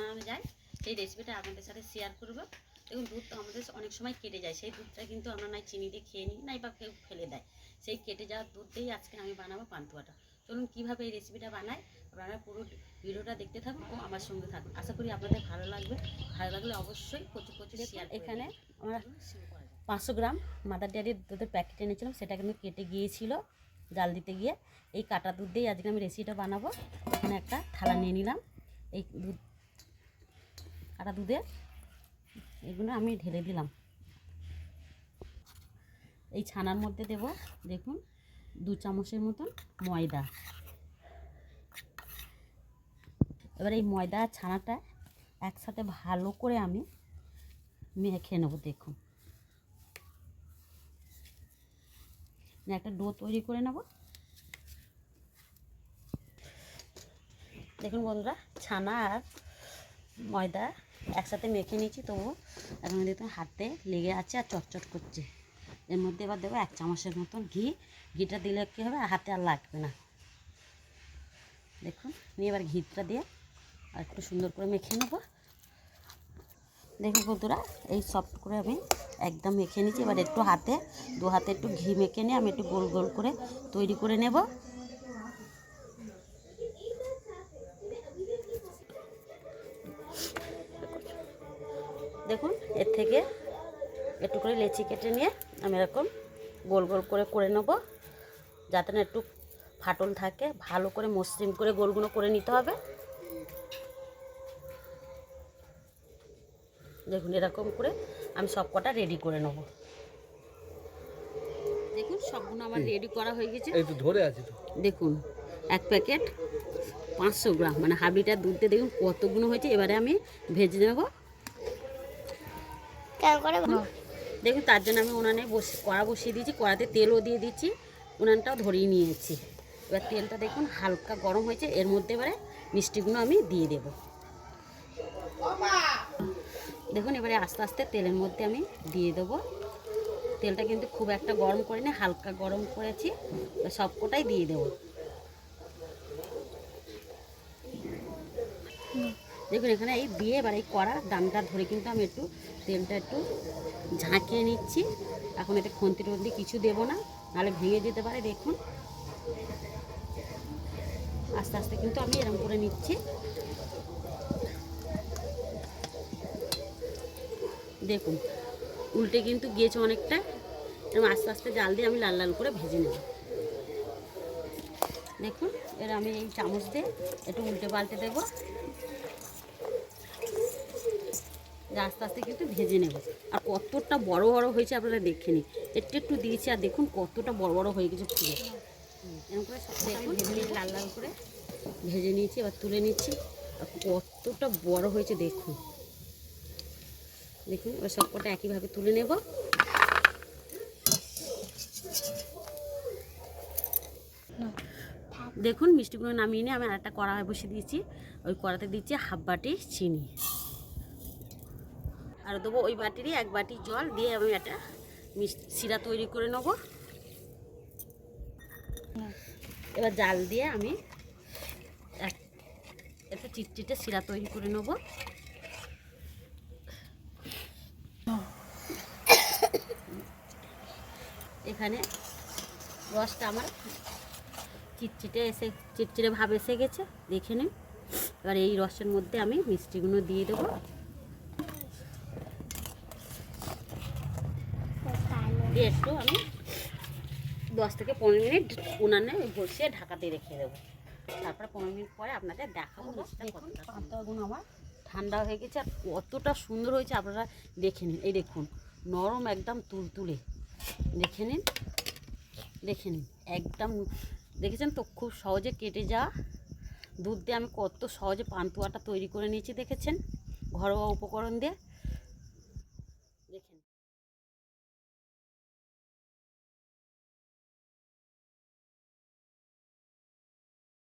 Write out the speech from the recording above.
বানানো যায় সেই রেসিপিটা আপনাদের সাথে শেয়ার করব। দেখুন দুধ তো আমাদের অনেক সময় কেটে যায়, সেই দুধটা কিন্তু আমরা নাই চিনি দিয়ে খেয়ে নিই, নাই বা কেউ ফেলে দেয়। সেই কেটে যাওয়ার দুধ দিয়েই আজকে আমি বানাবো পান্তুয়াটা। চলুন কীভাবে এই রেসিপিটা বানাই আপনারা পুরো ভিডিওটা দেখতে থাকুন ও আমার সঙ্গে থাকুন। আশা করি আপনাদের ভালো লাগবে। ভালো লাগলে অবশ্যই প্রচুর শেয়ার। এখানে আমরা 500 গ্রাম মাদার ডেয়ারির দুধের প্যাকেট এনেছিলাম, সেটা কিন্তু কেটে গিয়েছিল জাল দিতে গিয়ে। এই কাটা দুধ দিয়েই আজকে আমি রেসিপিটা বানাবো। এখানে একটা থালা নিয়ে নিলাম, এই দুধ কাটা দুধে এগুলো আমি ঢেলে দিলাম। এই ছানার মধ্যে দেব দেখুন 2 চামচের মতন ময়দা। এবার এই ময়দা ছানাটা একসাথে ভালো করে আমি মেখে নেব। দেখুন একটা ডো তৈরি করে নেব। দেখুন বন্ধুরা, ছানা আর ময়দা একসাথে মেখে নিয়েছি, তবু এখন দেখুন হাতে লেগে আছে আর চটচট করছে। এর মধ্যে এবার দেবো 1 চামচের মতন ঘি। ঘিটা দিলে কী হবে, হাতে আর লাগবে না। দেখুন নিয়ে এবার ঘিটা দিয়ে আর একটু সুন্দর করে মেখে নেব। দেখুন বন্ধুরা, এই সফট করে আমি একদম মেখে নিচ্ছি। এবার একটু দু হাতে একটু ঘি মেখে নিয়ে আমি একটু গোল গোল করে তৈরি করে নেব। দেখুন এর থেকে একটু করে লেচি কেটে নিয়ে আমি এরকম গোল গোল করে নেব, যাতে না একটু ফাটল থাকে। ভালো করে মসৃণ করে গোলগুলো করে নিতে হবে। দেখুন এরকম করে আমি সব কটা রেডি করে নেব। দেখুন সবগুলো আমার রেডি করা হয়ে গেছে। এই তো ধরে আছে তো। দেখুন 1 প্যাকেট 500 গ্রাম মানে হাফ লিটার দুধে দেখুন কতগুলো হয়েছে। এবারে আমি ভেজে নেব। দেখুন তার জন্য আমি উনানে কড়া বসিয়ে দিয়েছি, কড়াতে তেলও দিয়ে দিচ্ছি, উনানটাও ধরিয়ে নিয়েছি। এবার তেলটা দেখুন হালকা গরম হয়েছে, এর মধ্যে এবারে মিষ্টিগুলো আমি দিয়ে দেব। দেখুন এবারে আস্তে আস্তে তেলের মধ্যে আমি দিয়ে দেবো। তেলটা কিন্তু খুব একটা গরম করিনি, হালকা গরম করেছি, সবকটাই দিয়ে দেবো। দেখুন এখানে এই দিয়ে এবার এই কড়া ডানটা ধরে কিন্তু আমি একটু তেলটা একটু ঝাঁকিয়ে নিচ্ছি। এখন এতে খুন্তি টন্তি কিছু দেবো না, নাহলে ভেঙে যেতে পারে। দেখুন আস্তে আস্তে কিন্তু আমি এরকম করে নিচ্ছি। দেখুন উল্টে কিন্তু গিয়েছে অনেকটা, এরকম আস্তে আস্তে জাল দিয়ে আমি লাল লাল করে ভেজে নেব। দেখুন এর আমি এই চামচ দিয়ে একটু উল্টে পাল্টে দেবো, আস্তে আস্তে কিন্তু ভেজে নেব। আর কতটা বড় বড় হয়েছে আপনারা দেখে নিন, একটু একটু দিয়েছি আর দেখুন কতটা বড় বড় হয়ে গেছে ফুলে। এরকম করে সব ভেজে নিয়ে লাল লাল করে ভেজে নিয়েছি। এবার তুলে নিচ্ছি, আর কতটা বড় হয়েছে দেখুন। দেখুন এবার সবকটা একইভাবে তুলে নেব। দেখুন মিষ্টিগুলো নামিয়ে নিয়ে আমি আরেকটা কড়া বসিয়ে দিয়েছি, ওই কড়াতে দিচ্ছি হাফ বাটি চিনি, আর দেবো ওই বাটিরই 1 বাটি জল দিয়ে আমি একটা শিরা তৈরি করে নেব। এবার জাল দিয়ে আমি একটা চিটচিটে শিরা তৈরি করে নেব। এখানে রসটা আমার চিটচিটে ভাব এসে গেছে, দেখে নিন। এবার এই রসের মধ্যে আমি মিষ্টিগুলো দিয়ে দেবো। দিয়ে একটু আমি 10 থেকে 15 মিনিট উনানে বসিয়ে ঢাকাতে রেখে দেবো। তারপর 15 মিনিট পরে আপনাদের দেখাবো পান্তুয়াগুলো আমার ঠান্ডা হয়ে গেছে আর কতটা সুন্দর হয়েছে আপনারা দেখে নিন। এই দেখুন নরম একদম তুলতুলে, দেখে নিন একদম। দেখেছেন তো খুব সহজে কেটে যাওয়া দুধ দিয়ে আমি কত সহজে পান্তুয়াটা তৈরি করে নিয়েছি, দেখেছেন ঘরোয়া উপকরণ দিয়ে।